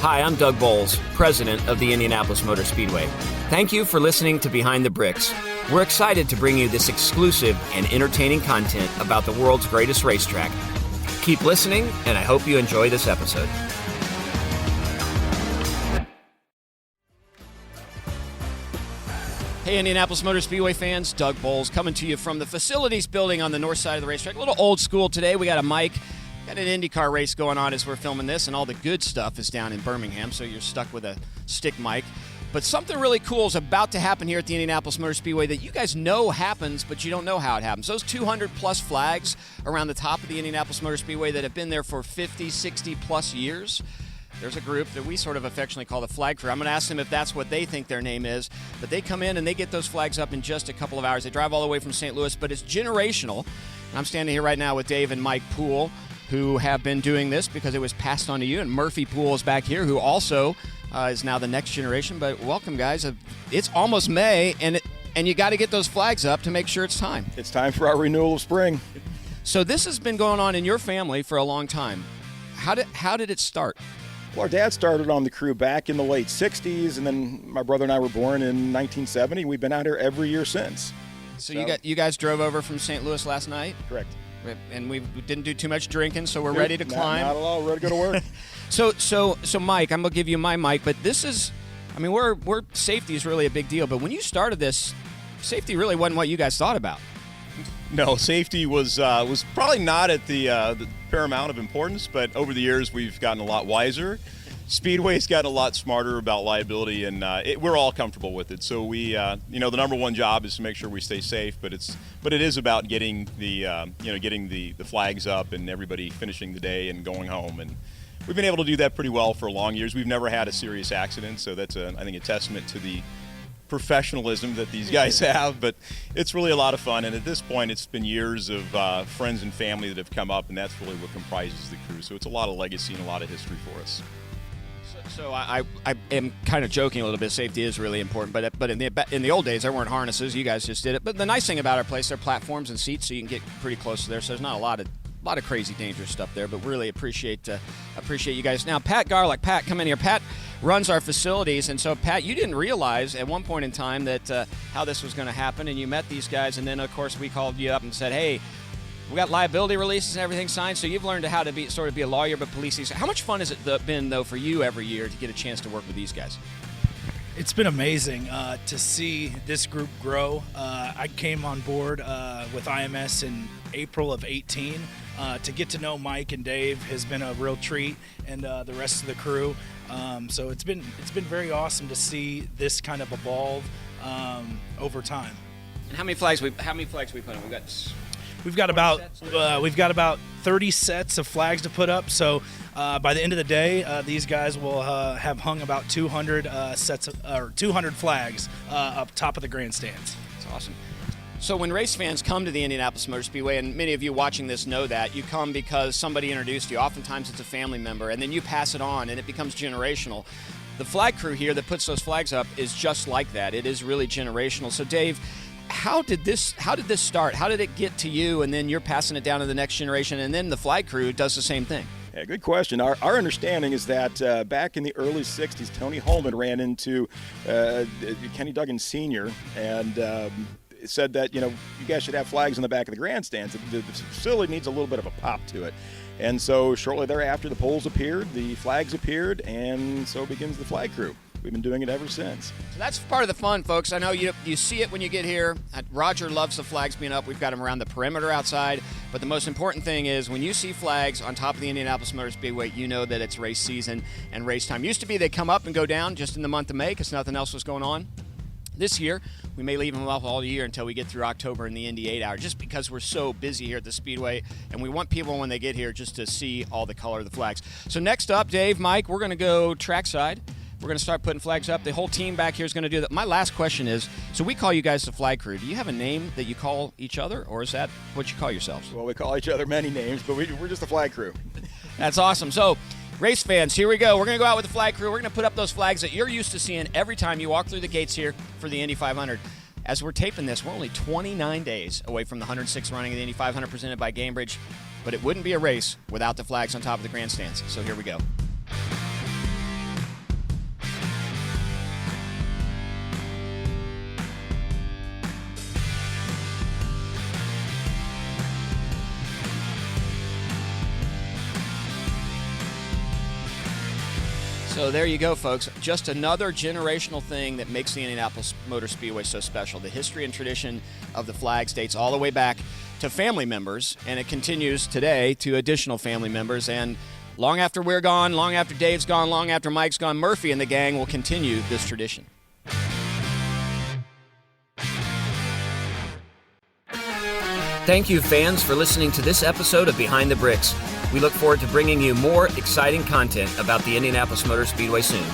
Hi, I'm Doug Bowles, president of the Indianapolis Motor Speedway. Thank you for listening to Behind the Bricks. We're excited to bring you this exclusive and entertaining content about the world's greatest racetrack. Keep listening, and I hope you enjoy this episode. Hey, Indianapolis Motor Speedway fans, Doug Bowles coming to you from the facilities building on the north side of the racetrack. A little old school today. We got a mic. Got an IndyCar race going on as we're filming this, and all the good stuff is down in Birmingham, so you're stuck with a stick mic. But something really cool is about to happen here at the Indianapolis Motor Speedway that you guys know happens, but you don't know how it happens. Those 200-plus flags around the top of the Indianapolis Motor Speedway that have been there for 50, 60-plus years, there's a group that we sort of affectionately call the Flag Crew. I'm going to ask them if that's what they think their name is, but they come in and they get those flags up in just a couple of hours. They drive all the way from St. Louis, but it's generational. I'm standing here right now with Dave and Mike Poole, who have been doing this because it was passed on to you, and Murphy Poole is back here, who also is now the next generation. But welcome, guys. It's almost May, and you got to get those flags up to make sure it's time. It's time for our renewal of spring. So this has been going on in your family for a long time. How did it start? Well, our dad started on the crew back in the late 60s, and then my brother and I were born in 1970. We've been out here every year since. So you guys drove over from St. Louis last night? Correct. And we didn't do too much drinking, so we're ready to climb. Not at all. We're ready to go to work. So Mike, I'm gonna give you my mic, but this is, I mean, we're safety is really a big deal. But when you started this, safety really wasn't what you guys thought about. No, safety was probably not at the paramount of importance, but over the years we've gotten a lot wiser. Speedway's gotten a lot smarter about liability, and we're all comfortable with it. So we, the number one job is to make sure we stay safe, but it is about getting the flags up and everybody finishing the day and going home. And we've been able to do that pretty well for long years. We've never had a serious accident, so that's I think a testament to the professionalism that these guys have. But it's really a lot of fun, and at this point, it's been years of friends and family that have come up, and that's really what comprises the crew. So it's a lot of legacy and a lot of history for us. So I am kind of joking a little bit. Safety is really important, but in the old days there weren't harnesses. You guys just did it. But the nice thing about our place, there are platforms and seats, so you can get pretty close to there. So there's not a lot of crazy dangerous stuff there. But really appreciate you guys. Now Pat Garlick, Pat, come in here. Pat runs our facilities, and so Pat, you didn't realize at one point in time that how this was going to happen, and you met these guys, and then of course we called you up and said, hey, we got liability releases and everything signed, so you've learned how to be a lawyer, but police these. How much fun has it been, though, for you every year to get a chance to work with these guys? It's been amazing to see this group grow. I came on board with IMS in April of 18. To get to know Mike and Dave has been a real treat, and the rest of the crew. So it's been very awesome to see this kind of evolve over time. And how many flags we put on? We've got about 30 sets of flags to put up. So by the end of the day, these guys will have hung about 200 200 flags up top of the grandstands. That's awesome. So when race fans come to the Indianapolis Motor Speedway, and many of you watching this know that, you come because somebody introduced you. Oftentimes it's a family member, and then you pass it on, and it becomes generational. The flag crew here that puts those flags up is just like that. It is really generational. So Dave, how did this start? How did it get to you, and then you're passing it down to the next generation, and then the flag crew does the same thing? Yeah, good question. Our understanding is that back in the early 60s, Tony Holman ran into Kenny Duggan Sr. and said that, you guys should have flags on the back of the grandstands. The facility needs a little bit of a pop to it. And so shortly thereafter, the poles appeared, the flags appeared, and so begins the flag crew. We've been doing it ever since. So that's part of the fun, folks. I know you see it when you get here. Roger loves the flags being up. We've got them around the perimeter outside. But the most important thing is when you see flags on top of the Indianapolis Motor Speedway, you know that it's race season and race time. Used to be they come up and go down just in the month of May because nothing else was going on. This year, we may leave them up all year until we get through October in the Indy 8 hour, just because we're so busy here at the Speedway, and we want people when they get here just to see all the color of the flags. So next up, Dave, Mike, we're going to go trackside. We're going to start putting flags up. The whole team back here is going to do that. My last question is, so we call you guys the flag crew. Do you have a name that you call each other, or is that what you call yourselves? Well, we call each other many names, but we're just the flag crew. That's awesome. So, race fans, here we go. We're going to go out with the flag crew. We're going to put up those flags that you're used to seeing every time you walk through the gates here for the Indy 500. As we're taping this, we're only 29 days away from the 106th running of the Indy 500 presented by Gamebridge, but it wouldn't be a race without the flags on top of the grandstands. So here we go. So there you go, folks. Just another generational thing that makes the Indianapolis Motor Speedway so special. The history and tradition of the flags dates all the way back to family members, and it continues today to additional family members. And long after we're gone, long after Dave's gone, long after Mike's gone, Murphy and the gang will continue this tradition. Thank you, fans, for listening to this episode of Behind the Bricks. We look forward to bringing you more exciting content about the Indianapolis Motor Speedway soon.